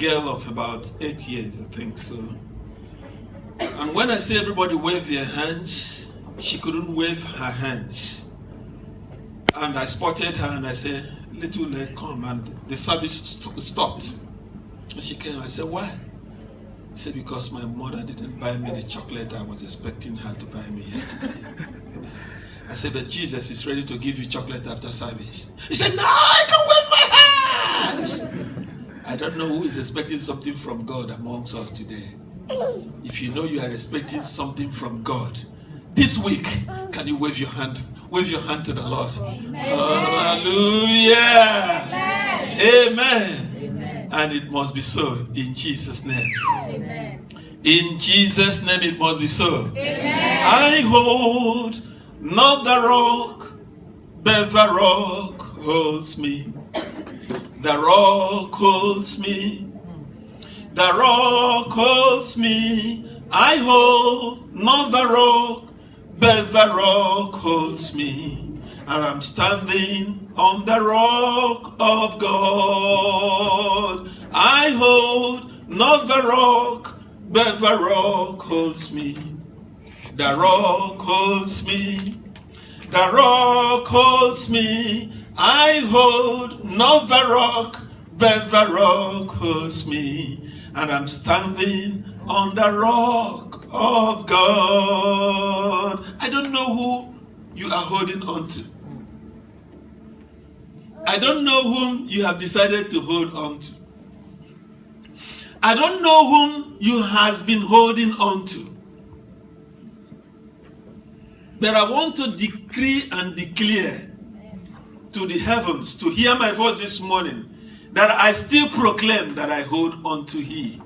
girl of about 8 years, I think so. And when I say everybody wave their hands, she couldn't wave her hands. And I spotted her and I said, little leg, come. And the service stopped. And she came. I said, why? She said, because my mother didn't buy me the chocolate I was expecting her to buy me yesterday. I said, but Jesus is ready to give you chocolate after service. He said, no, I can wave my hands. I don't know who is expecting something from God amongst us today. If you know you are expecting something from God, this week, can you wave your hand? Wave your hand to the Lord. Amen. Hallelujah. Amen. Amen. And it must be so in Jesus' name. Amen. In Jesus' name it must be so. Amen. I hold not the rock, but the rock holds me. The rock holds me. The rock holds me. I hold not the rock, but the rock holds me. And I'm standing on the rock of God. I hold not the rock, but the rock holds me. The rock holds me. The rock holds me. I hold not the rock, but the rock holds me. And I'm standing on the rock of God. I don't know who you are holding on to. I don't know whom you have decided to hold on to. I don't know whom you has been holding on to. But I want to decree and declare to the heavens, to hear my voice this morning, that I still proclaim that I hold on to He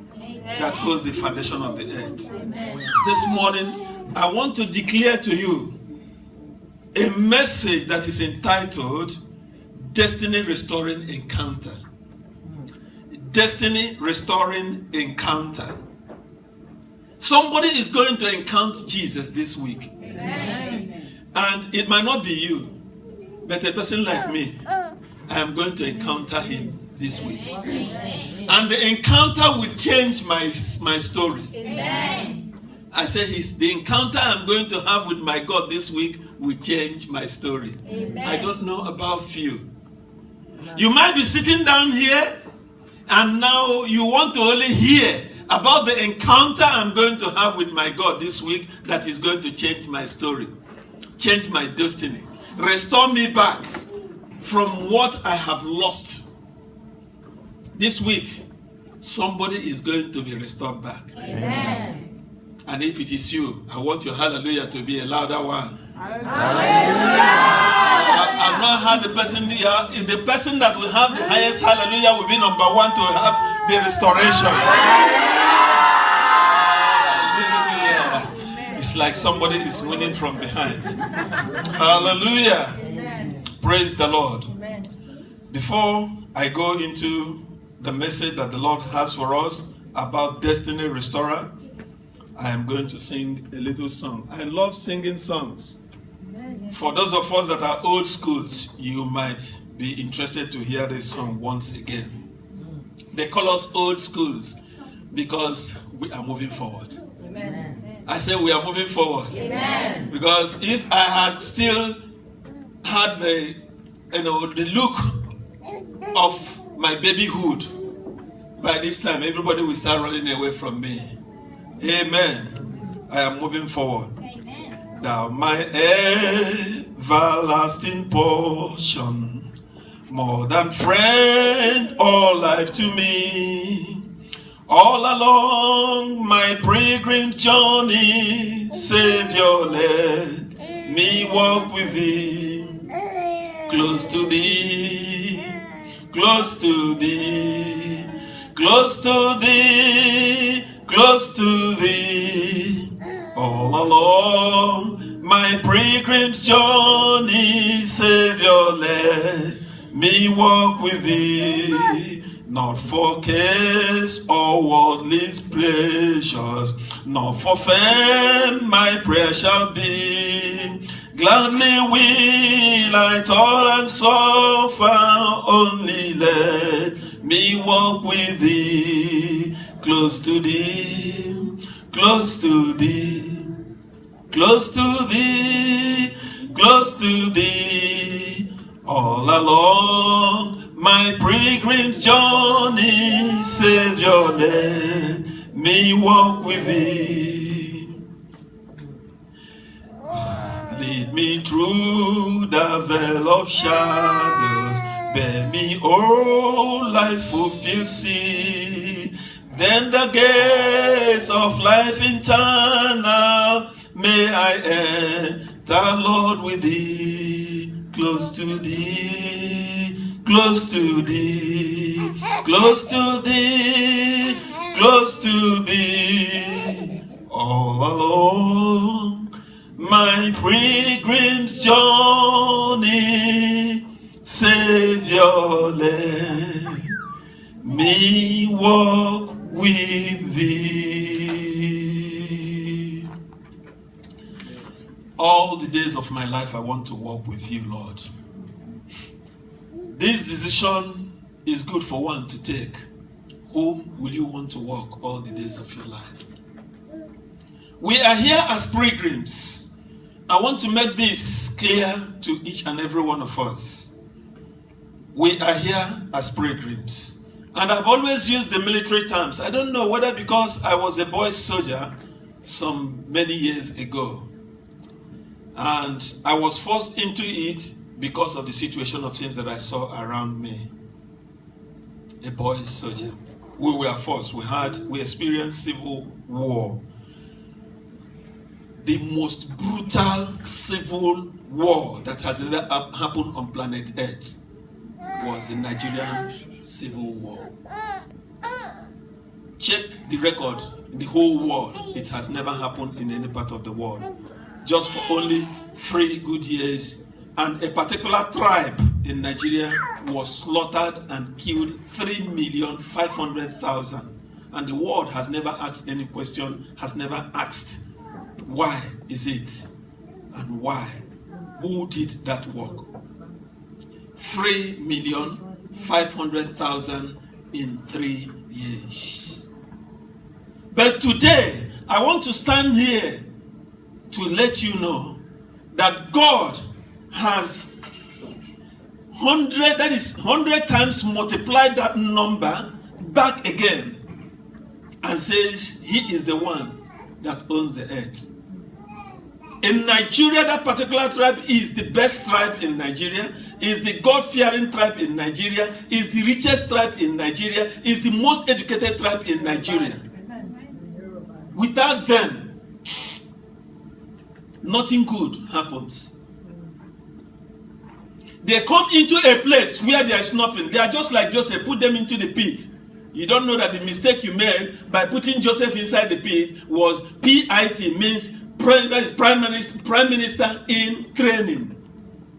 that holds the foundation of the earth. Amen. This morning, I want to declare to you a message that is entitled Destiny Restoring Encounter. Destiny Restoring Encounter. Somebody is going to encounter Jesus this week. Amen. And it might not be you, but a person like me, I am going to encounter Him this week. Amen. And the encounter will change my story. Amen. I said the encounter I'm going to have with my God this week will change my story. Amen. I don't know about you. You might be sitting down here and now you want to only hear about the encounter I'm going to have with my God this week that is going to change my story, change my destiny, restore me back from what I have lost. This week, somebody is going to be restored back. Amen. And if it is you, I want your hallelujah to be a louder one. Hallelujah. I've not had the person that will have the highest hallelujah will be number one to have the restoration. Hallelujah. It's like somebody is winning from behind. Hallelujah. Amen. Praise the Lord. Amen. Before I go into the message that the Lord has for us about Destiny Restorer, I am going to sing a little song. I love singing songs. For those of us that are old schools, you might be interested to hear this song once again. They call us old schools because we are moving forward. Amen. I say we are moving forward. Amen. Because if I had still had the look of my babyhood, by this time everybody will start running away from me. Amen. I am moving forward. Amen. Thou my everlasting portion, more than friend or life to me. All along my pilgrim journey, Savior, let me walk with thee, close to thee, close to thee, close to thee, close to thee. All along my pilgrim's journey, Savior, let me walk with thee. Not for cares or worldly pleasures, not for fame my prayer shall be. Gladly will I toil and suffer, only let me walk with thee, close to thee, close to thee, close to thee, close to thee, all along my pilgrim's journey, Savior, let me walk with thee. Lead me through the veil of shadows, bear me, oh, life fulfill see. Then the gates of life eternal may I enter, Lord, with thee, close to thee, close to thee, close to thee, close to thee, all along my pilgrim's journey, Savior, let me walk with thee. All the days of my life I want to walk with you, Lord. This decision is good for one to take. Whom will you want to walk all the days of your life? We are here as pilgrims. I want to make this clear to each and every one of us. We are here as pilgrims. And I've always used the military terms. I don't know whether because I was a boy soldier some many years ago. And I was forced into it because of the situation of things that I saw around me. A boy soldier. We were forced. We experienced civil war. The most brutal civil war that has ever happened on planet Earth was the Nigerian Civil War. Check the record in the whole world. It has never happened in any part of the world. Just for only 3 good years. And a particular tribe in Nigeria was slaughtered and killed 3,500,000. And the world has never asked any question, has never asked, why is it? And why? Who did that work? 3,500,000 in 3 years. But today, I want to stand here to let you know that God has 100 times multiplied that number back again and says he is the one that owns the earth. In Nigeria, that particular tribe is the best tribe in Nigeria, is the God-fearing tribe in Nigeria, is the richest tribe in Nigeria, is the most educated tribe in Nigeria. Without them, nothing good happens. They come into a place where there is nothing. They are just like Joseph, put them into the pit. You don't know that the mistake you made by putting Joseph inside the pit was PIT, means Prime Minister in training.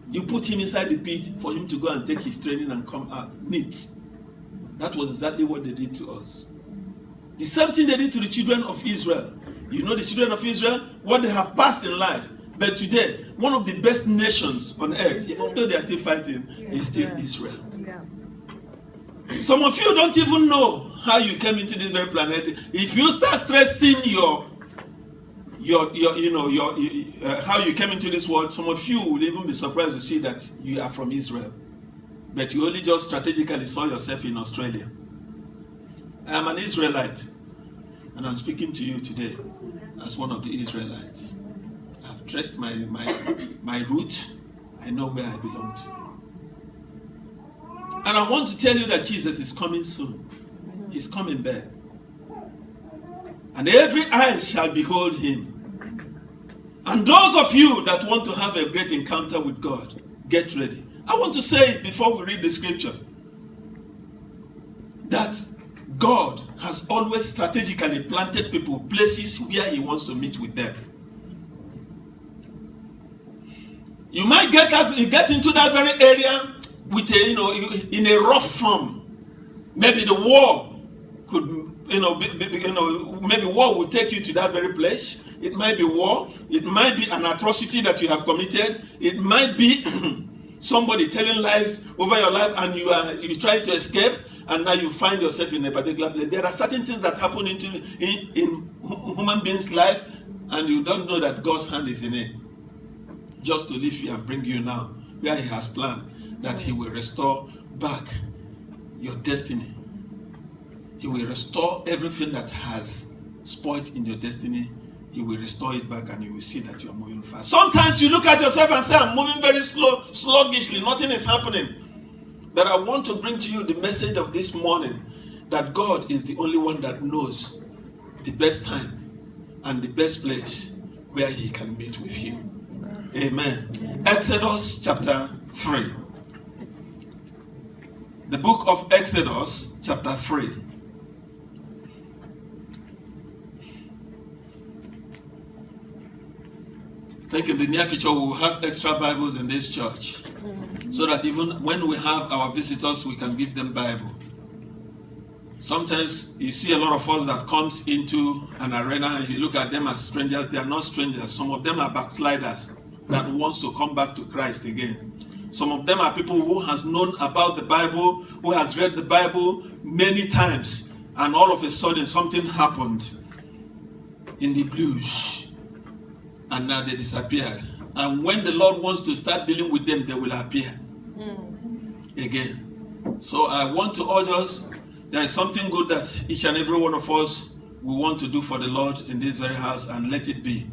You put him inside the pit for him to go and take his training and come out neat. That was exactly what they did to us. The same thing they did to the children of Israel. You know the children of Israel, what they have passed in life. But today, one of the best nations on earth, even though they are still fighting, is still Israel. Some of you don't even know how you came into this very planet. If you start tracing how you came into this world, some of you will even be surprised to see that you are from Israel. But you only just strategically saw yourself in Australia. I am an Israelite, and I'm speaking to you today as one of the Israelites. I've traced my route. I know where I belong to. And I want to tell you that Jesus is coming soon. He's coming back. And every eye shall behold him. And those of you that want to have a great encounter with God, get ready. I want to say it before we read the scripture, that God has always strategically planted people, places where he wants to meet with them. You might get into that very area with in a rough form. Maybe the war could, maybe war will take you to that very place. It might be war. It might be an atrocity that you have committed. It might be somebody telling lies over your life and you try to escape. and now you find yourself in a particular place. There are certain things that happen in human beings' life, and you don't know that God's hand is in it. Just to lift you and bring you now where He has planned that He will restore back your destiny. He will restore everything that has spoiled in your destiny. He will restore it back, and you will see that you are moving fast. Sometimes you look at yourself and say, I'm moving very sluggishly. Nothing is happening. But I want to bring to you the message of this morning that God is the only one that knows the best time and the best place where He can meet with you. Amen. Exodus chapter 3. The book of Exodus chapter 3. I think in the near future we will have extra Bibles in this church, so that even when we have our visitors, we can give them Bible. Sometimes you see a lot of us that comes into an arena and you look at them as strangers. They are not strangers. Some of them are backsliders that wants to come back to Christ again. Some of them are people who has known about the Bible, who has read the Bible many times, and all of a sudden something happened in the blues. And now they disappeared. And when the Lord wants to start dealing with them, they will appear again. So I want to urge us, there is something good that each and every one of us will want to do for the Lord in this very house, and let it be.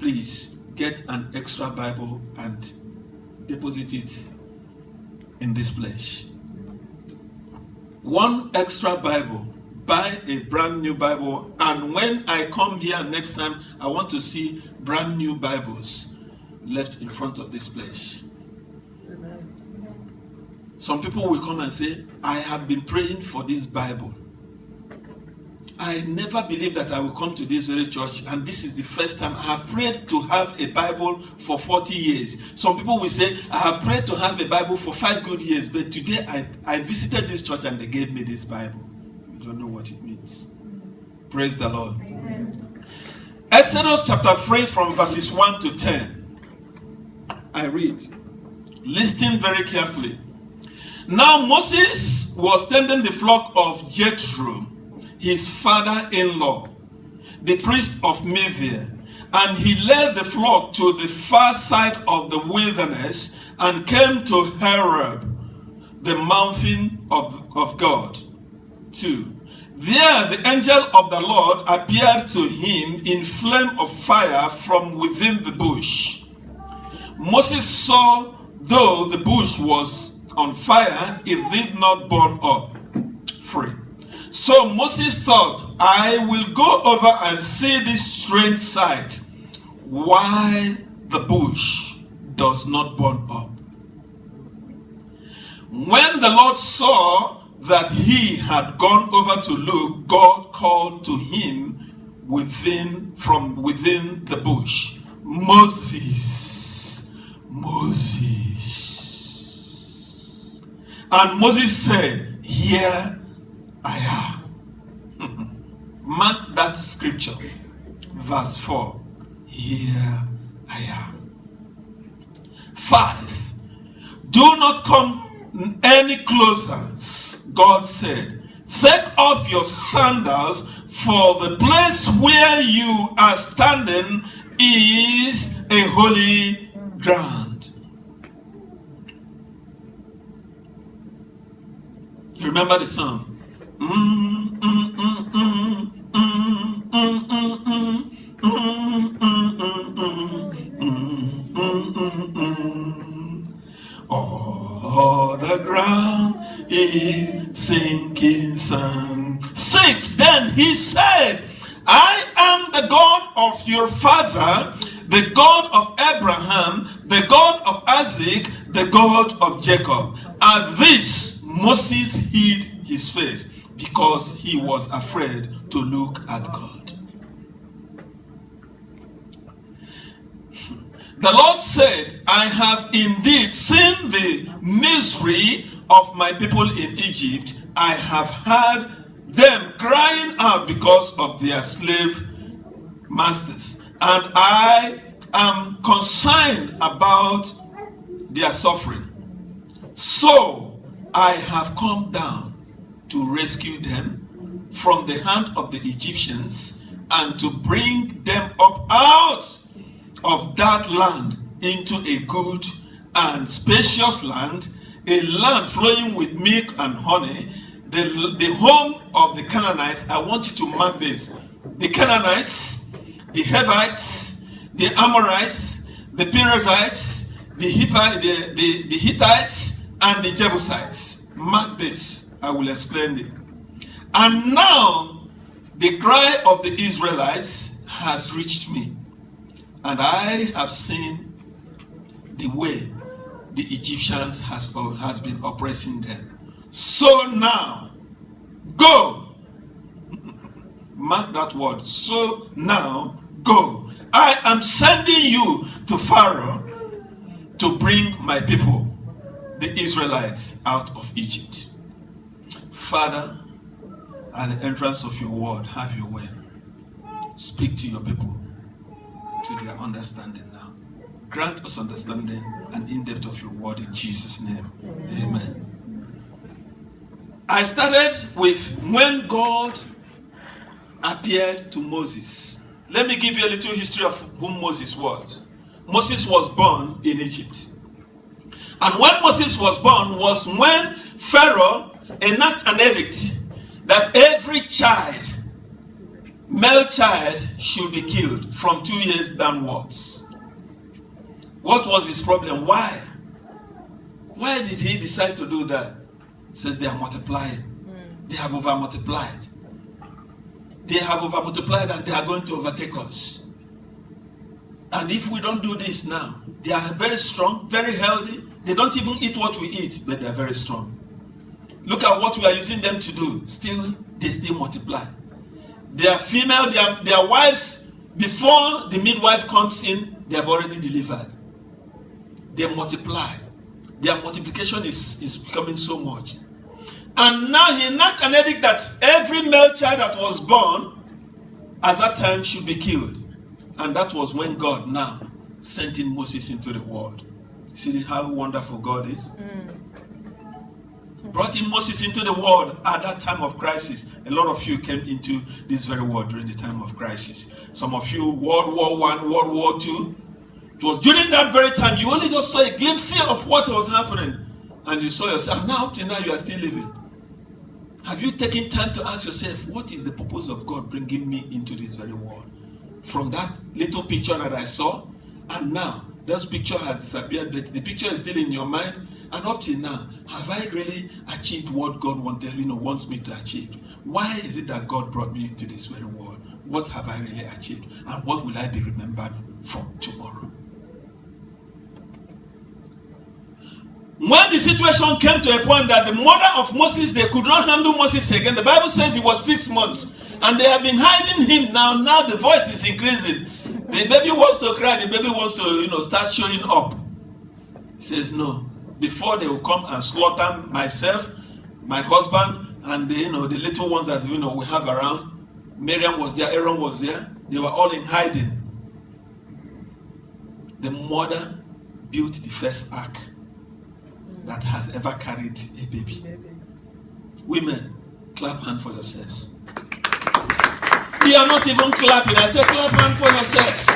Please get an extra Bible and deposit it in this place. One extra Bible. Buy a brand new Bible, and when I come here next time, I want to see brand new Bibles left in front of this place. Amen. Some people will come and say, I have been praying for this Bible. I never believed that I will come to this very church, and this is the first time I have prayed to have a Bible for 40 years. Some people will say, I have prayed to have a Bible for 5 good years, but today I visited this church and they gave me this Bible. Don't know what it means. Praise the Lord. Amen. Exodus chapter 3 from verses 1 to 10. I read. Listen very carefully. Now Moses was tending the flock of Jethro, his father-in-law, the priest of Midian, and he led the flock to the far side of the wilderness and came to Horeb, the mountain of God. 2. There the angel of the Lord appeared to him in flame of fire from within the bush. Moses saw, though the bush was on fire, it did not burn up. 3. So Moses thought, I will go over and see this strange sight, why the bush does not burn up. When the Lord saw that he had gone over to look, God called to him from within the bush, Moses, Moses. And Moses said, here I am. Mark that scripture, verse 4. Here I am. 5. Do not come any closer, God said. Take off your sandals, for the place where you are standing is a holy ground. You remember the song? Oh, the ground is sinking sand. 6. Then he said, I am the God of your father, the God of Abraham, the God of Isaac, the God of Jacob. At this, Moses hid his face because he was afraid to look at God. The Lord said, I have indeed seen the misery of my people in Egypt. I have heard them crying out because of their slave masters, and I am concerned about their suffering. So I have come down to rescue them from the hand of the Egyptians and to bring them up out of that land into a good and spacious land, a land flowing with milk and honey, the home of the Canaanites. I want you to mark this. The Canaanites, the Hivites, the Amorites, the Perizzites, the Hittites, and the Jebusites. Mark this. I will explain it. And now the cry of the Israelites has reached me, and I have seen the way the Egyptians has been oppressing them. So now, go. Mark that word. So now, go. I am sending you to Pharaoh to bring my people, the Israelites, out of Egypt. Father, at the entrance of your word, have your way. Speak to your people, to their understanding now. Grant us understanding and in-depth of your word in Jesus' name. Amen. I started with when God appeared to Moses. Let me give you a little history of who Moses was. Moses was born in Egypt. And when Moses was born was when Pharaoh enacted an edict that every child, male child, should be killed from 2 years downwards. What was his problem? Why? Why did he decide to do that? He says they are multiplying. They have over-multiplied. They have over-multiplied and they are going to overtake us. And if we don't do this now, they are very strong, very healthy. They don't even eat what we eat, but they are very strong. Look at what we are using them to do. They still multiply. They are female, their wives, before the midwife comes in, they have already delivered. They multiply. Their multiplication is becoming so much. And now he enacted an edict that every male child that was born at that time should be killed. And that was when God now sent in Moses into the world. See how wonderful God is? Brought in Moses into the world at that time of crisis. A lot of you came into this very world during the time of crisis. Some of you, World War I, World War II. It was during that very time you only just saw a glimpse of what was happening. And you saw yourself. And now up to now you are still living. Have you taken time to ask yourself, what is the purpose of God bringing me into this very world? From that little picture that I saw, and now that picture has disappeared, but the picture is still in your mind. And up till now, have I really achieved what God wants me to achieve? Why is it that God brought me into this very world? What have I really achieved? And what will I be remembered for tomorrow? When the situation came to a point that the mother of Moses, they could not handle Moses again. The Bible says he was 6 months. And they have been hiding him. Now the voice is increasing. The baby wants to cry. The baby wants to, start showing up. He says, no. Before they will come and slaughter myself, my husband, and the little ones that we have around. Miriam was there, Aaron was there. They were all in hiding. The mother built the first ark that has ever carried a baby. Women, clap hand for yourselves. You are not even clapping. I said clap hand for yourselves.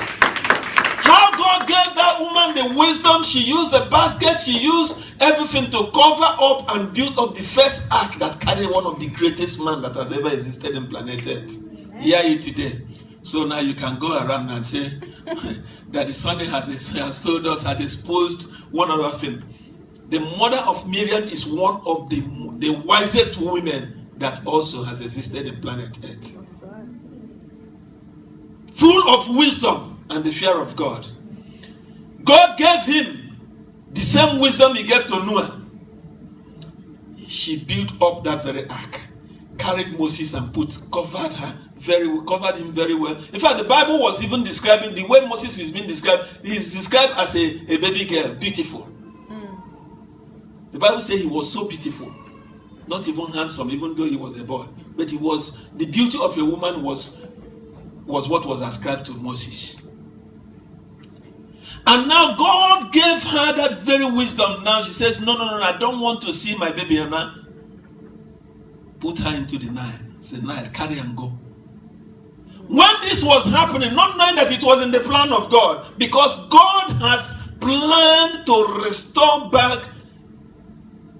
How God gave that woman the wisdom, she used the basket, she used everything to cover up and build up the first ark that carried one of the greatest men that has ever existed in planet Earth. Hear it today. So now you can go around and say that the Sunday has told us, has exposed one other thing. The mother of Miriam is one of the wisest women that also has existed in planet Earth. Full of wisdom and the fear of God. God gave him the same wisdom he gave to Noah. She built up that very ark, carried Moses and covered him very well. In fact, the Bible was even describing the way Moses is being described. He's described as a baby girl, beautiful. The Bible says he was so beautiful, not even handsome, even though he was a boy. But the beauty of a woman was what was ascribed to Moses. And now God gave her that very wisdom. Now she says, no, I don't want to see my baby Anna. put her into the Nile. Say, Nile, carry and go. When this was happening, not knowing that it was in the plan of God, because God has planned to restore back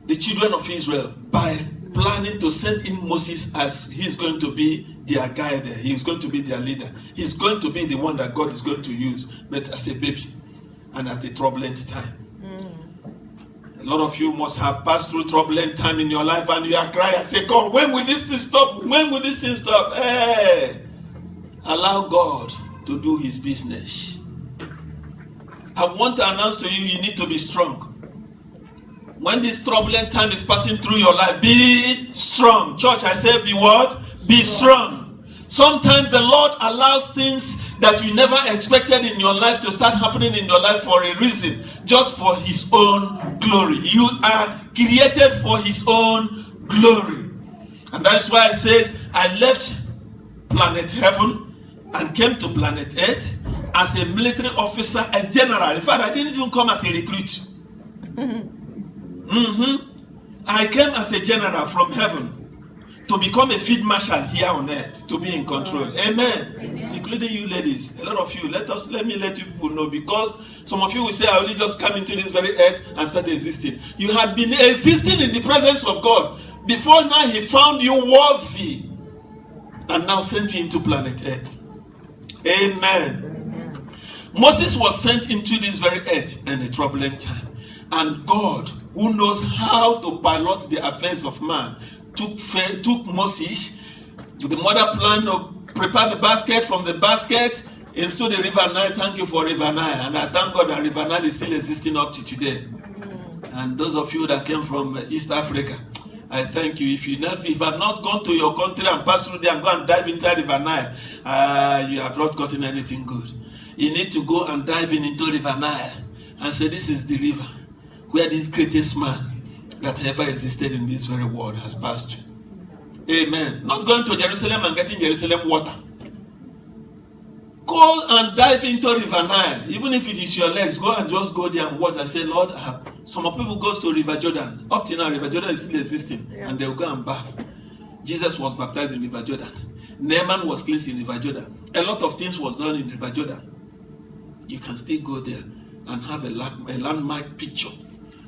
the children of Israel by planning to send in Moses as he's going to be their guide there. He's going to be their leader. He's going to be the one that God is going to use, but as a baby and at a turbulent time. A lot of you must have passed through turbulent time in your life, and you are crying and say, God, when will this thing stop? When will this thing stop? Hey, allow God to do his business. I want to announce to you, you need to be strong. When this turbulent time is passing through your life, be strong. Church, I say be what? Be strong. Sometimes the Lord allows things that you never expected in your life to start happening in your life for a reason, just for his own glory. You are created for his own glory. And that is why it says, I left planet heaven and came to planet earth as a military officer, as general. In fact, I didn't even come as a recruit. I came as a general from heaven to become a field marshal here on earth, to be in control. Amen. Amen. Including you ladies, a lot of you. Let me let you people know, because some of you will say, I only just come into this very earth and start existing. You had been existing in the presence of God. Before now, he found you worthy and now sent you into planet earth. Amen. Moses was sent into this very earth in a turbulent time. And God, who knows how to pilot the affairs of man, took Moses to the mother plan to prepare the basket, from the basket into the river Nile. Thank you for river Nile. And I thank God that river Nile is still existing up to today. And those of you that came from East Africa, I thank you. If you have not gone to your country and passed through there and go and dive into river Nile, you have not gotten anything good. You need to go and dive into river Nile and say, this is the river where this greatest man that ever existed in this very world has passed through. Amen. Not going to Jerusalem and getting Jerusalem water. Go and dive into River Nile. Even if it is your legs, go and just go there and watch and say, Lord, some people go to River Jordan. Up till now, River Jordan is still existing. Yeah. And they will go and bath. Jesus was baptized in River Jordan. Naaman was cleansed in River Jordan. A lot of things was done in River Jordan. You can still go there and have a landmark picture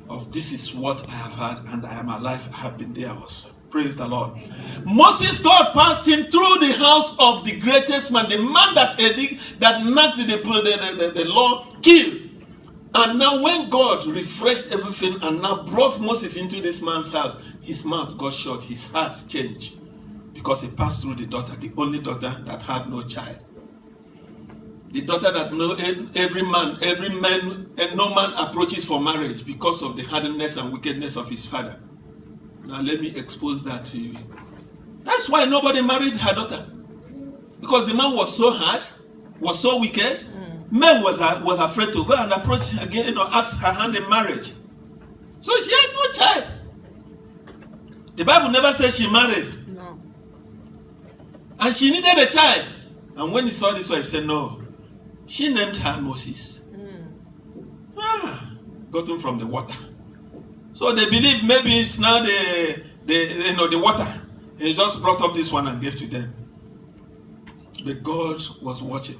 of this is what I have had, and I am alive. I have been there also. Praise the Lord. Moses, God passed him through the house of the greatest man, the man that marked the law, killed. And now when God refreshed everything and now brought Moses into this man's house, his mouth got shut, his heart changed, because he passed through the daughter, the only daughter that had no child. The daughter that no man approaches for marriage because of the hardness and wickedness of his father. Now let me expose that to you. That's why nobody married her daughter. Because the man was so hard, was so wicked, men was afraid to go and approach again or ask her hand in marriage. So she had no child. The Bible never said she married. No. And she needed a child. And when he saw this one, he said, no. She named her Moses. Gotten from the water. So they believe maybe it's now the water. He just brought up this one and gave to them. But God was watching.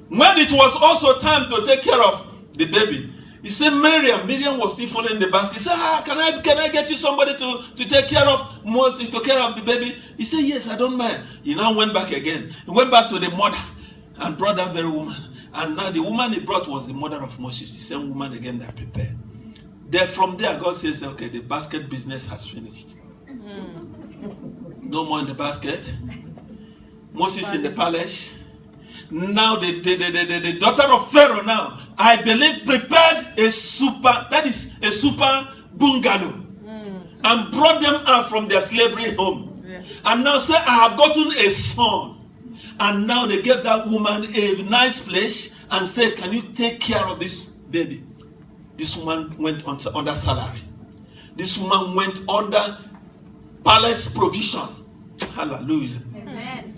When it was also time to take care of the baby, he said, Miriam was still following the basket. He said, can I get you somebody to take care of Moses, to take care of the baby? He said, yes, I don't mind. He now went back again. He went back to the mother and brought that very woman. And now the woman he brought was the mother of Moses, the same woman again that prepared. From there, God says, okay, the basket business has finished. No more in the basket. Moses in the palace. Now the daughter of Pharaoh now, I believe, prepared a super bungalow and brought them out from their slavery home. Yeah. And now say, I have gotten a son. And now they gave that woman a nice place and said, can you take care of this baby? This woman went under salary. This woman went under palace provision. Hallelujah. Amen.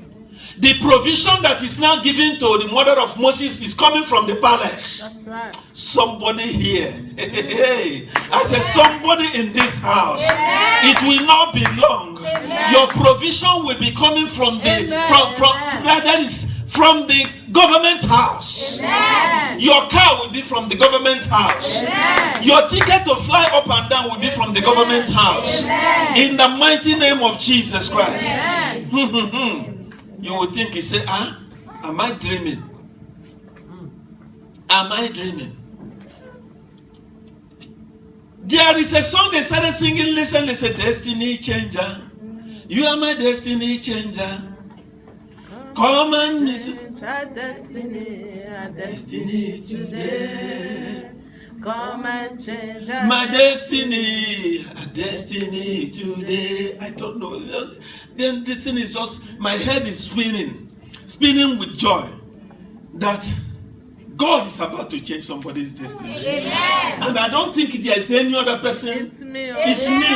The provision that is now given to the mother of Moses is coming from the palace. That's right. Somebody here. I said somebody in this house. Amen. It will not be long Amen. Your provision will be coming from the that is from the government house. Amen. Your car will be from the government house. Amen. Your ticket to fly up and down will be from the government house. Amen. In the mighty name of Jesus Christ. Amen. You would think he said, am I dreaming? Am I dreaming? There is a song they started singing. Listen, it's a destiny changer. You are my destiny changer. Come and meet Our destiny today. Come and change My destiny, a destiny today. I don't know. Then this thing is just, my head is spinning with joy that God is about to change somebody's destiny. Amen. And I don't think there is any other person. It's me. It's me.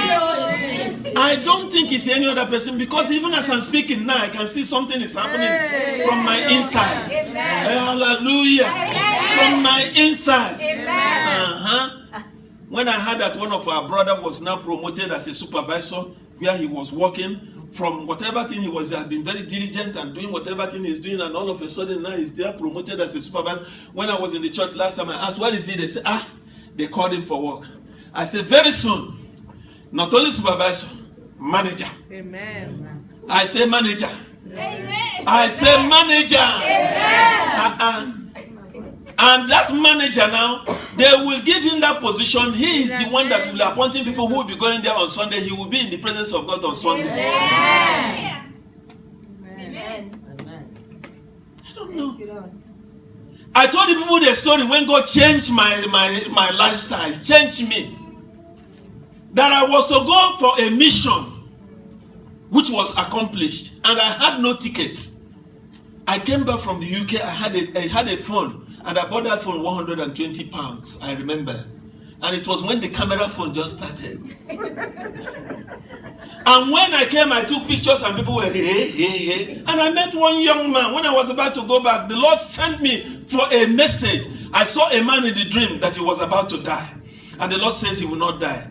I don't think it's any other person, because even as I'm speaking now, I can see something is happening from my inside. Amen. Hallelujah. Amen. From my inside. Amen. When I heard that one of our brother was now promoted as a supervisor, where he was working from whatever thing he had been very diligent and doing whatever thing he's doing, and all of a sudden now he's there promoted as a supervisor. When I was in the church last time, I asked, where is he? They said, they called him for work. I said, very soon, not only supervisor, manager. Amen. I say manager. Amen. I say manager. Amen. And that manager now, they will give him that position. He is the one that will appoint people who will be going there on Sunday. He will be in the presence of God on Sunday. Amen. I don't know. I told the people the story when God changed my lifestyle, changed me. That I was to go for a mission, which was accomplished, and I had no ticket. I came back from the UK. I had a phone. And I bought that phone 120 pounds, I remember. And it was when the camera phone just started. And when I came, I took pictures and people were, hey. And I met one young man. When I was about to go back, the Lord sent me for a message. I saw a man in the dream that he was about to die. And the Lord says he will not die.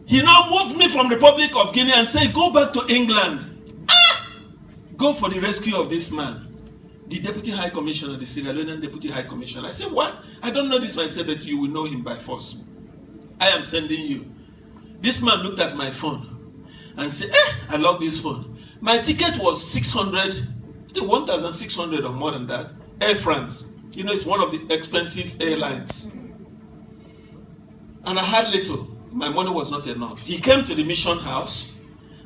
He now moved me from the Republic of Guinea and said, go back to England. Go for the rescue of this man. The Deputy High Commissioner, the Sierra Leonean Deputy High Commissioner. I said, what? I don't know this man. I said that you will know him by force. I am sending you. This man looked at my phone and said, I love this phone. My ticket was 600, I think 1,600 or more than that. Air France. You know, it's one of the expensive airlines. And I had little. My money was not enough. He came to the mission house.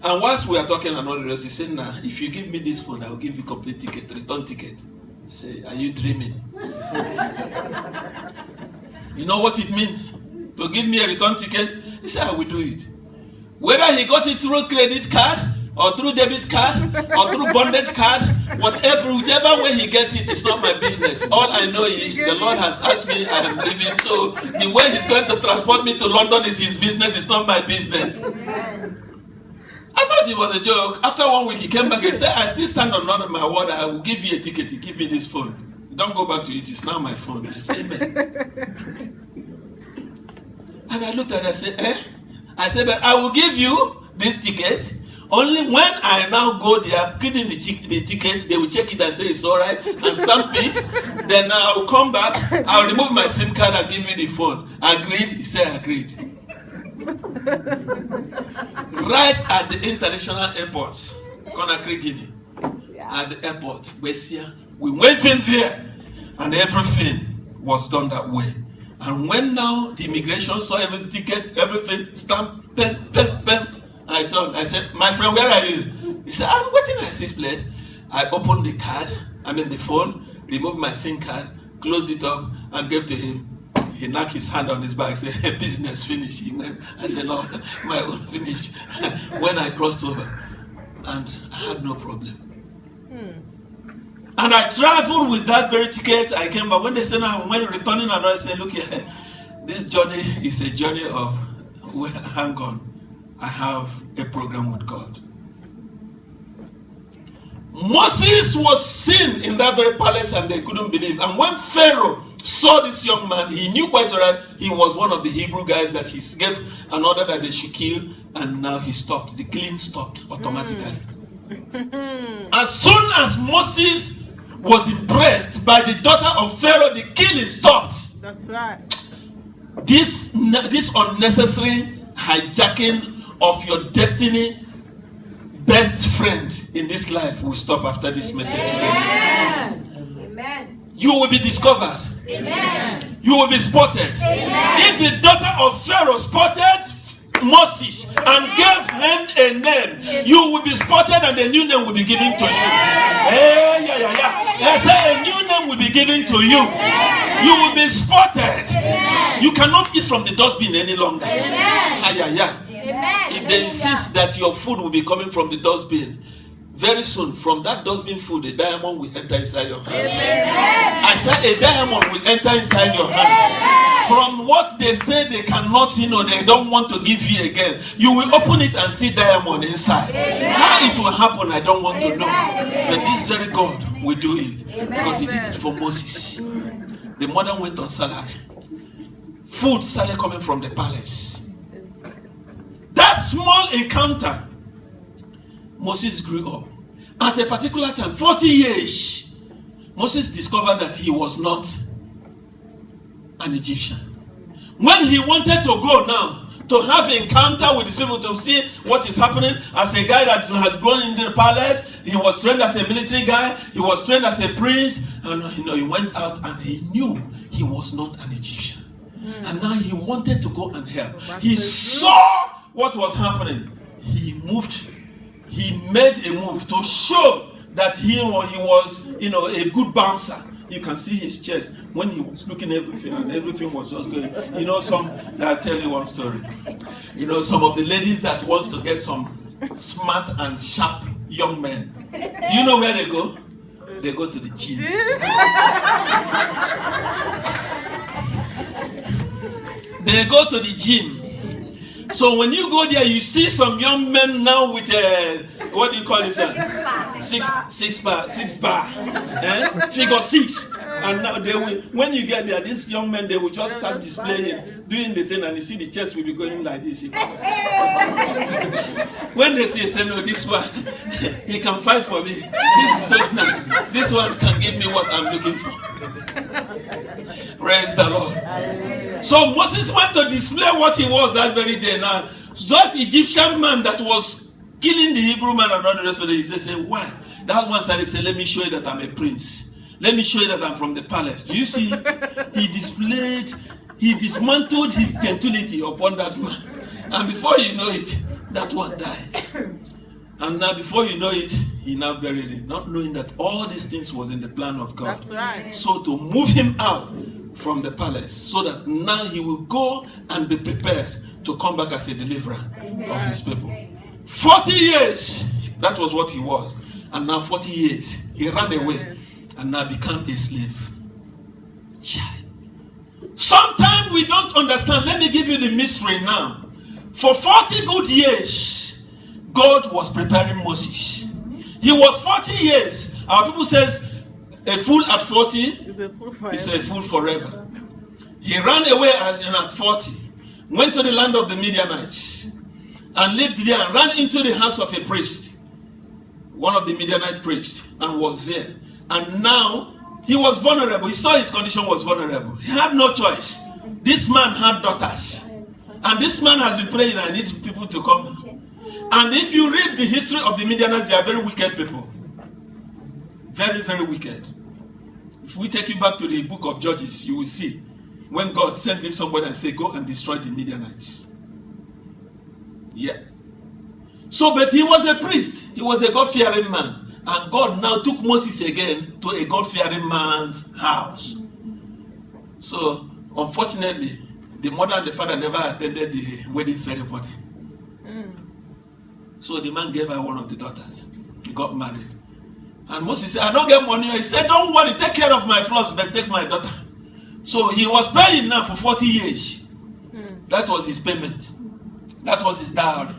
And whilst we are talking and all the rest, he said, if you give me this phone, I will give you complete ticket, return ticket. I said, are you dreaming? You know what it means to give me a return ticket? He said, I will do it. Whether he got it through credit card, or through debit card, or through bondage card, whichever way he gets it, it's not my business. All I know is the Lord has asked me, I am leaving. So the way he's going to transport me to London is his business, it's not my business. I thought it was a joke. After 1 week, he came back and said, I still stand on my word. I will give you a ticket. You give me this phone. Don't go back to it. It's now my phone. I said, amen. And I looked at it. I said, I said, but I will give you this ticket. Only when I now go there, put in the ticket, they will check it and say it's all right and stamp it. Then I will come back. I will remove my SIM card and give you the phone. Agreed? He said, agreed. Right at the international airport, Conakry, Guinea, at the airport, we went in there, and everything was done that way. And when now the immigration saw every ticket, everything, stamp, pen, I turned. I said, my friend, where are you? He said, I'm waiting at this place. I opened the phone, removed my SIM card, closed it up, and gave to him. He knocked his hand on his back, said, hey, business finished. He went. I said, Lord, my own finished. When I crossed over, and I had no problem. And I traveled with that very ticket. I came back. When they said, when returning, I said, look here, this journey is a journey of, hang on, I have a program with God. Moses was seen in that very palace and they couldn't believe. And when Pharaoh saw this young man, he knew quite right he was one of the Hebrew guys that he gave an order that they should kill. And now he stopped. The killing stopped automatically. As soon as Moses was impressed by the daughter of Pharaoh, the killing stopped. That's right. This unnecessary hijacking of your destiny best friend in this life will stop after this message today. Amen. You will be discovered. Amen. You will be spotted. Amen. If the daughter of Pharaoh spotted Moses and gave him a name, you will be spotted and a new name will be given to you. Hey, yeah. A new name will be given to you. You will be spotted. You cannot eat from the dustbin any longer. If they insist that your food will be coming from the dustbin, very soon from that dustbin food, a diamond will enter inside your hand. I said a diamond will enter inside your hand. From what they say they cannot, they don't want to give you again, you will open it and see diamond inside. How it will happen, I don't want to know. But this very God will do it because he did it for Moses. The mother went on salary. Food started coming from the palace. That small encounter, Moses grew up. At a particular time, 40 years, Moses discovered that he was not an Egyptian. When he wanted to go now to have encounter with his people to see what is happening, as a guy that has grown into the palace, he was trained as a military guy, he was trained as a prince, and he went out and he knew he was not an Egyptian. And now he wanted to go and help. He saw what was happening. He made a move to show that he was, a good bouncer. You can see his chest when he was looking at everything, and everything was just going. I'll tell you one story. Some of the ladies that wants to get some smart and sharp young men. Do you know where they go? They go to the gym. They go to the gym. So when you go there, you see some young men now with what do you call it? Six bar, figure six. And now when you get there, these young men, they will just start displaying, doing the thing, and you see the chest will be going like this. When they say, no, this one, he can fight for me. This is so nice. This one can give me what I'm looking for. Praise the Lord. So Moses went to display what he was that very day. Now, that Egyptian man that was killing the Hebrew man and all the rest of it, he said, why? That one side, he said, let me show you that I'm a prince. Let me show you that I'm from the palace. Do you see? He dismantled his gentility upon that man. And before you know it, that one died. And now before you know it, he now buried it, not knowing that all these things was in the plan of God. That's right. So to move him out from the palace, so that now he will go and be prepared to come back as a deliverer of his people. 40 years, that was what he was. And now 40 years, he ran away and now became a slave. Sometimes we don't understand. Let me give you the mystery now. For 40 good years, God was preparing Moses. He was 40 years. Our people says a fool at 40 is a fool forever. He ran away at 40, went to the land of the Midianites, and lived there and ran into the house of a priest, one of the Midianite priests, and was there. And now he was vulnerable. He saw his condition was vulnerable. He had no choice. This man had daughters. And this man has been praying, I need people to come. And if you read the history of the Midianites, they are very wicked people. Very, very wicked. If we take you back to the book of Judges, you will see when God sent in somebody and said, go and destroy the Midianites. Yeah. So, but he was a priest. He was a God-fearing man. And God now took Moses again to a God-fearing man's house. So, unfortunately, the mother and the father never attended the wedding ceremony. So the man gave her one of the daughters. He got married. And Moses said, I don't get money. He said, don't worry, take care of my flocks, but take my daughter. So he was paying now for 40 years. That was his payment. That was his dowry.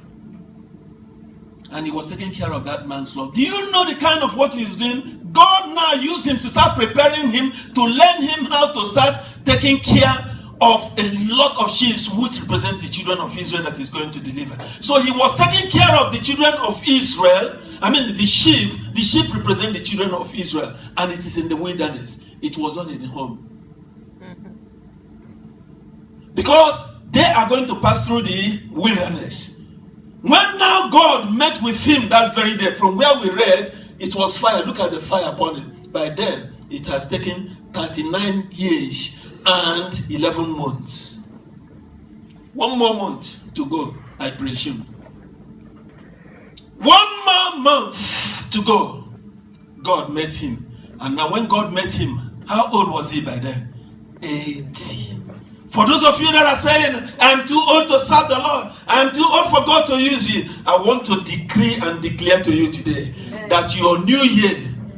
And he was taking care of that man's flock. Do you know the kind of what he's doing? God now used him to start preparing him, to learn him how to start taking care of a lot of sheep which represent the children of Israel that is going to deliver. So he was taking care of the children of Israel. I mean, the sheep represent the children of Israel, and it is in the wilderness. It was not in the home. Because they are going to pass through the wilderness. When now God met with him that very day, from where we read, it was fire. Look at the fire burning. By then, it has taken 39 years and 11 months. 1 more month to go, I presume. 1 more month to go. God met him. And now when God met him, how old was he by then? 80. For those of you that are saying, I'm too old to serve the Lord, I'm too old for God to use you, I want to decree and declare to you today, amen, that your new year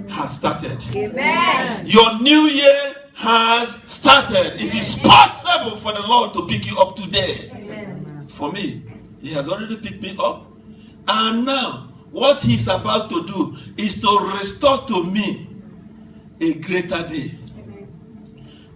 has started. Amen. Your new year has started. It is possible for the Lord to pick you up today. Amen. For me, he has already picked me up. And now, what he's about to do is to restore to me a greater day.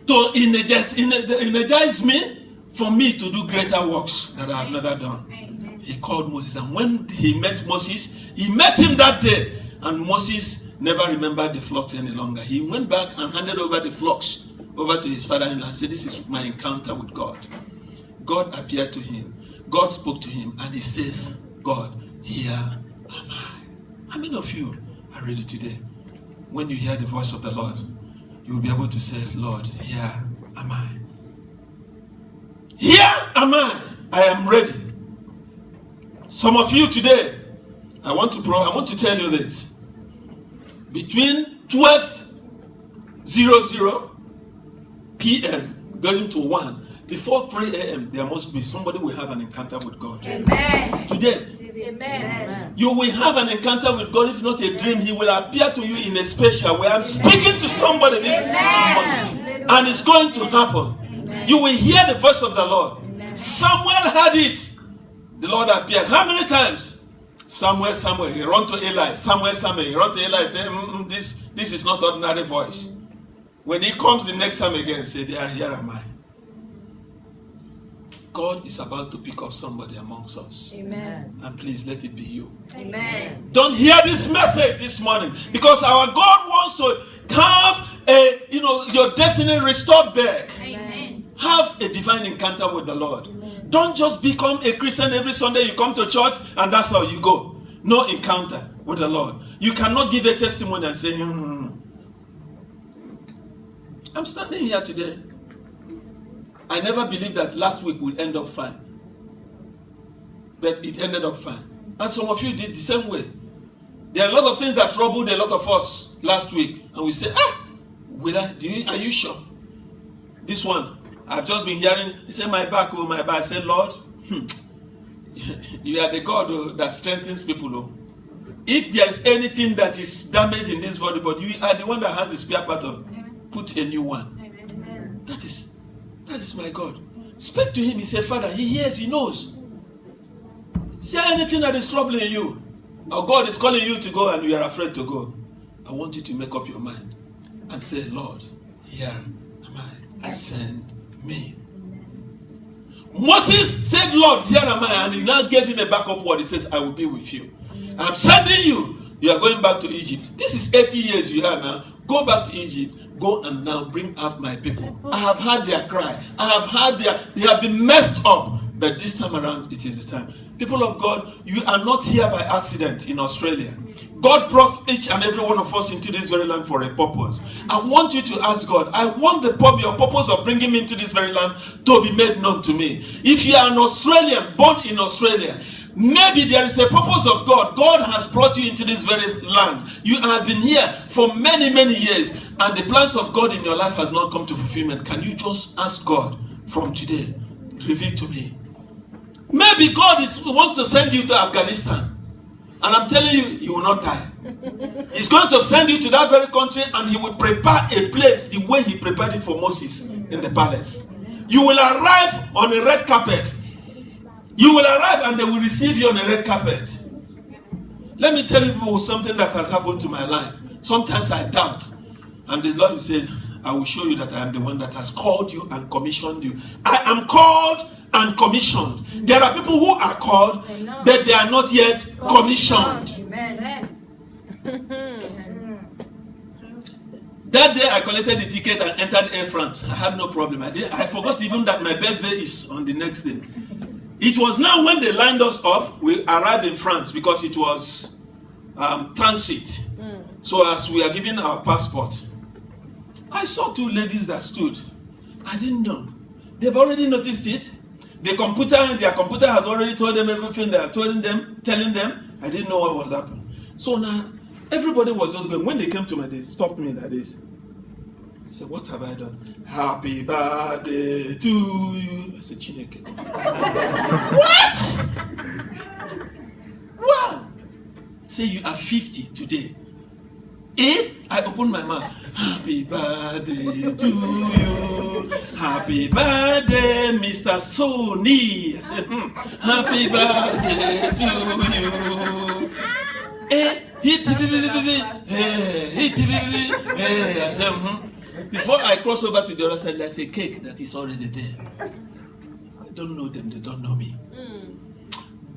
To energize me, for me to do greater works that I have never done. Amen. He called Moses, and when he met Moses, he met him that day, and Moses never remembered the flocks any longer. He went back and handed over the flocks over to his father-in-law and said, this is my encounter with God. God appeared to him. God spoke to him, and he says, God, here am I. How many of you are ready today? When you hear the voice of the Lord, you will be able to say, Lord, here am I. Here am I. I am ready. Some of you today, I want to tell you this. Between 12:00 p.m. going to 1, before 3 a.m., there must be somebody will have an encounter with God. Amen. Today. Amen. You will have an encounter with God. If not a dream, he will appear to you in a special way. I'm speaking to somebody this morning, and it's going to happen. Amen. You will hear the voice of the Lord. Amen. Samuel had it. The Lord appeared. How many times? Samuel, he ran to Eli. Samuel, he ran to Eli and said, this is not ordinary voice. When he comes the next time again, say, here am I. God is about to pick up somebody amongst us. Amen. And please let it be you. Amen. Don't hear this message this morning, because our God wants to have your destiny restored back. Amen. Have a divine encounter with the Lord. Amen. Don't just become a Christian every Sunday you come to church and that's how you go. No encounter with the Lord. You cannot give a testimony and say, I'm standing here today. I never believed that last week would end up fine. But it ended up fine. And some of you did the same way. There are a lot of things that troubled a lot of us last week. And we say, are you sure? This one, I've just been hearing, he said, my back. I said, Lord, you are the God that strengthens people. If there is anything that is damaged in this body, but you are the one that has the spare part of, put a new one. Amen. That is my God. Speak to him. He said, Father, he hears, he knows. Is there anything that is troubling you? Or God is calling you to go and you are afraid to go? I want you to make up your mind and say, Lord, here am I. Send me. Moses said, Lord, here am I. And he now gave him a backup word. He says, I will be with you. I'm sending you. You are going back to Egypt. This is 80 years you are now. Go back to Egypt. Go and now bring out my people. I have heard their cry. I have heard they have been messed up. But this time around, it is the time. People of God, you are not here by accident in Australia. God brought each and every one of us into this very land for a purpose. I want you to ask God, I want your purpose of bringing me into this very land to be made known to me. If you are an Australian, born in Australia, maybe there is a purpose of God. God has brought you into this very land. You have been here for many, many years, and the plans of God in your life has not come to fulfillment. Can you just ask God from today, reveal to me? Maybe God wants to send you to Afghanistan. And I'm telling you, you will not die. He's going to send you to that very country, and he will prepare a place the way he prepared it for Moses in the palace. You will arrive on a red carpet. You will arrive and they will receive you on a red carpet. Let me tell you something that has happened to my life. Sometimes I doubt. And the Lord will say, I will show you that I am the one that has called you and commissioned you. I am called and commissioned. There are people who are called, but they are not yet commissioned. Amen. That day I collected the ticket and entered Air France. I had no problem. I forgot even that my birthday is on the next day. It was now when they lined us up, we arrived in France because it was transit. So as we are giving our passport, I saw two ladies that stood. I didn't know. They've already noticed it. Their computer has already told them everything they are telling them. I didn't know what was happening. So now everybody was just going. When they came to me, they stopped me like this. I said, what have I done? Happy birthday to you. I said, Chineke. What? Wow. Say you are 50 today. I opened my mouth. Happy birthday to you. Happy birthday, Mr. Sony. I said, happy birthday to you. I said, Before I cross over to the other side, there's a cake that is already there. I don't know them, they don't know me.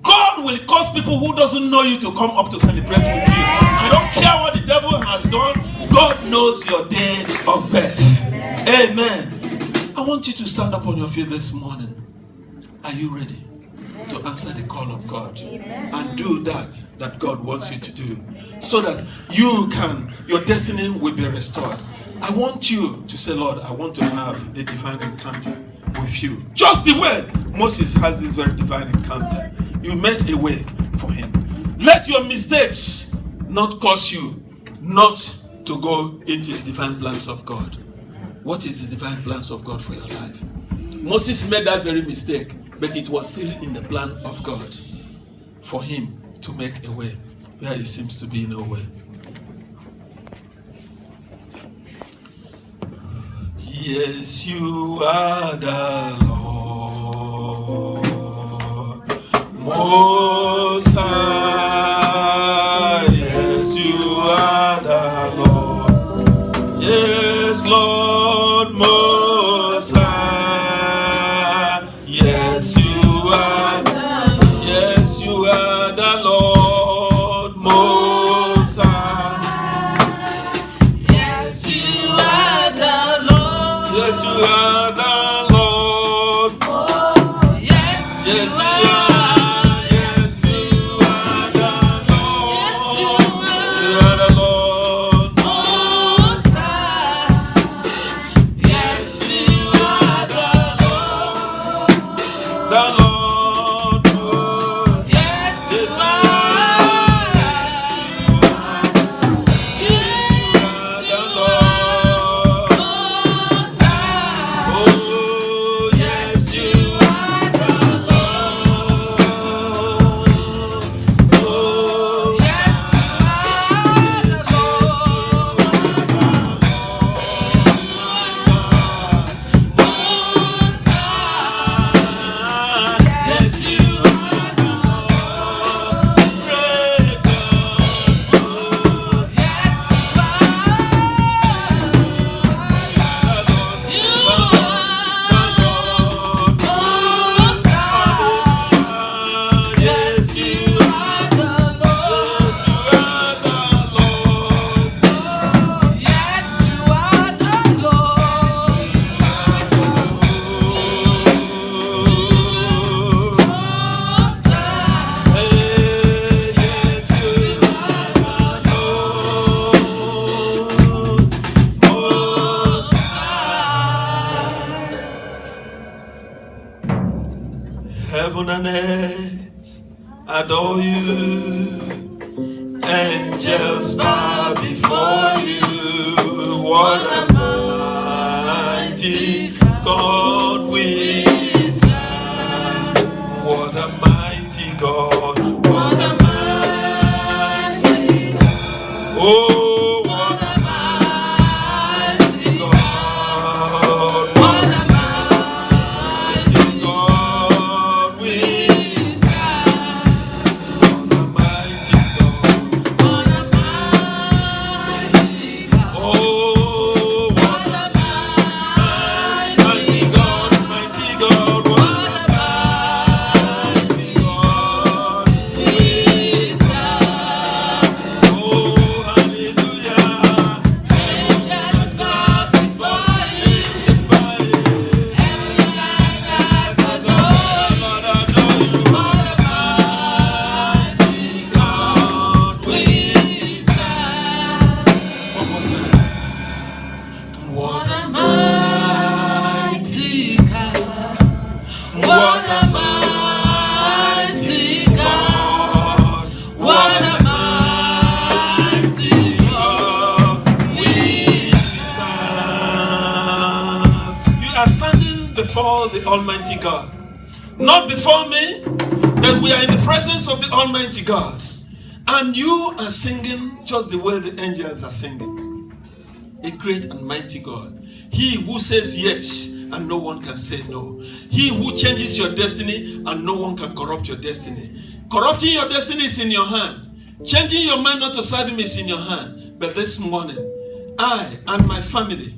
God will cause people who doesn't know you to come up to celebrate with you. I don't care what the devil has done. God knows your day of birth. Amen. I want you to stand up on your feet this morning. Are you ready to answer the call of God and do that God wants you to do, so that your destiny will be restored? I want you to say, Lord, I want to have a divine encounter with you. Just the way Moses has this very divine encounter. You made a way for him. Let your mistakes not cause you not to go into the divine plans of God. What is the divine plans of God for your life? Moses made that very mistake, but it was still in the plan of God for him to make a way where it seems to be no way. Yes, you are the Lord, Most High. Yes, you are the Lord. Yes, Lord, Most High. Yes, you are. Yes, you are the Lord, Most High. Yes, you are the Lord. Yes, you are the Lord. Yes, Yes, you you are. are. Yes, you are the Lord. Yes, you You are the Lord. Most High. Yes, you are the Lord. The Lord. Yes, you Yes, are. you are the Lord. Most High. Oh, yes, you are the Lord. Oh, Yes, you yes, you are the Lord. Praise God. Yes, you are the Lord. Heaven and earth adore you. Angels bow before you. What a mighty God we serve. What a mighty God. What a mighty God. Oh, what a mighty God. What a mighty God we serve. What a mighty God. before the Almighty God. Not before me, but we are in the presence of the Almighty God. And you are singing just the way the angels are singing. A great and mighty God. He who says yes and no one can say no. He who changes your destiny and no one can corrupt your destiny. Corrupting your destiny is in your hand. Changing your mind not to serve him is in your hand. But this morning, I and my family,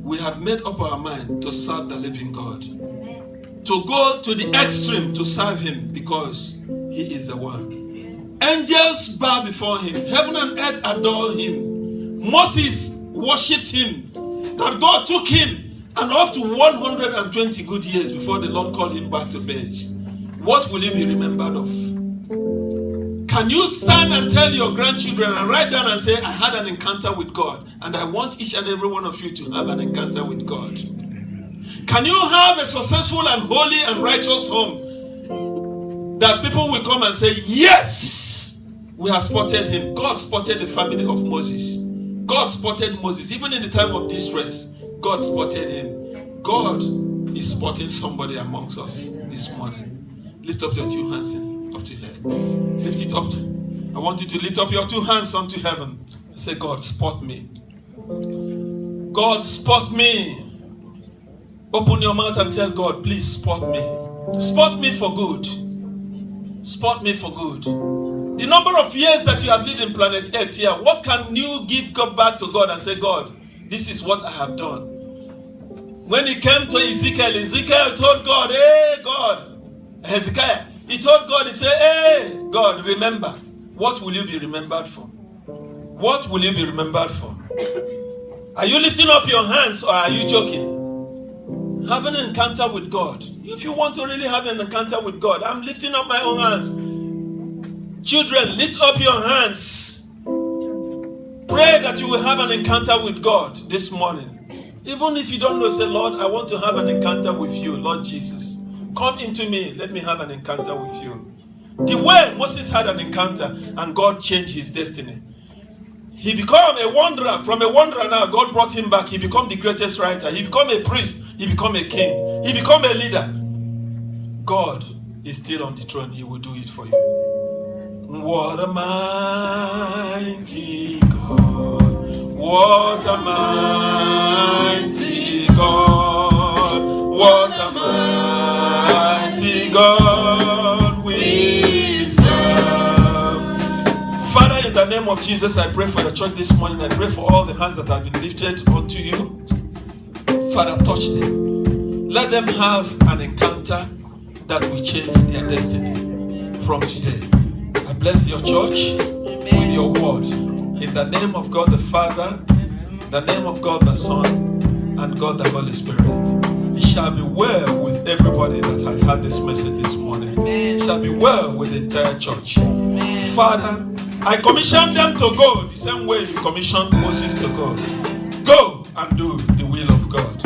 we have made up our mind to serve the living God. To go to the extreme to serve him because he is the one. Angels bow before him. Heaven and earth adore him. Moses worshipped him. That God took him and up to 120 good years before the Lord called him back to bench. What will he be remembered of? Can you stand and tell your grandchildren and write down and say, I had an encounter with God, and I want each and every one of you to have an encounter with God? Can you have a successful and holy and righteous home that people will come and say, yes, we have spotted him? God spotted the family of Moses. God spotted Moses. Even in the time of distress, God spotted him. God is spotting somebody amongst us this morning. Lift up your two hands up to heaven. Lift it up. I want you to lift up your two hands unto heaven and say, God, spot me. God, spot me. Open your mouth and tell God, please spot me. Spot me for good. Spot me for good. The number of years that you have lived in planet Earth here, what can you give God back to God and say, God, this is what I have done? When he came to Ezekiel, Ezekiel told God, hey, God, Hezekiah, he told God, he said, hey, God, remember. What will you be remembered for? What will you be remembered for? Are you lifting up your hands or are you joking? Have an encounter with God. If you want to really have an encounter with God, I'm lifting up my own hands. Children, lift up your hands. Pray that you will have an encounter with God this morning. Even if you don't know, say, Lord, I want to have an encounter with you, Lord Jesus. Come into me. Let me have an encounter with you. The way Moses had an encounter and God changed his destiny. He became a wanderer. From a wanderer now, God brought him back. He became the greatest writer. He became a priest. He became a king. He became a leader. God is still on the throne. He will do it for you. What a mighty God. What a mighty God. What a mighty God we serve. Father, in the name of Jesus, I pray for your church this morning. I pray for all the hands that have been lifted unto you. Father, touch them. Let them have an encounter that will change their destiny from today. I bless your church with your word. In the name of God the Father, the name of God the Son, and God the Holy Spirit. It shall be well with everybody that has had this message this morning. It shall be well with the entire church. Father, I commission them to go the same way you commissioned Moses to go. Go and do the will of God.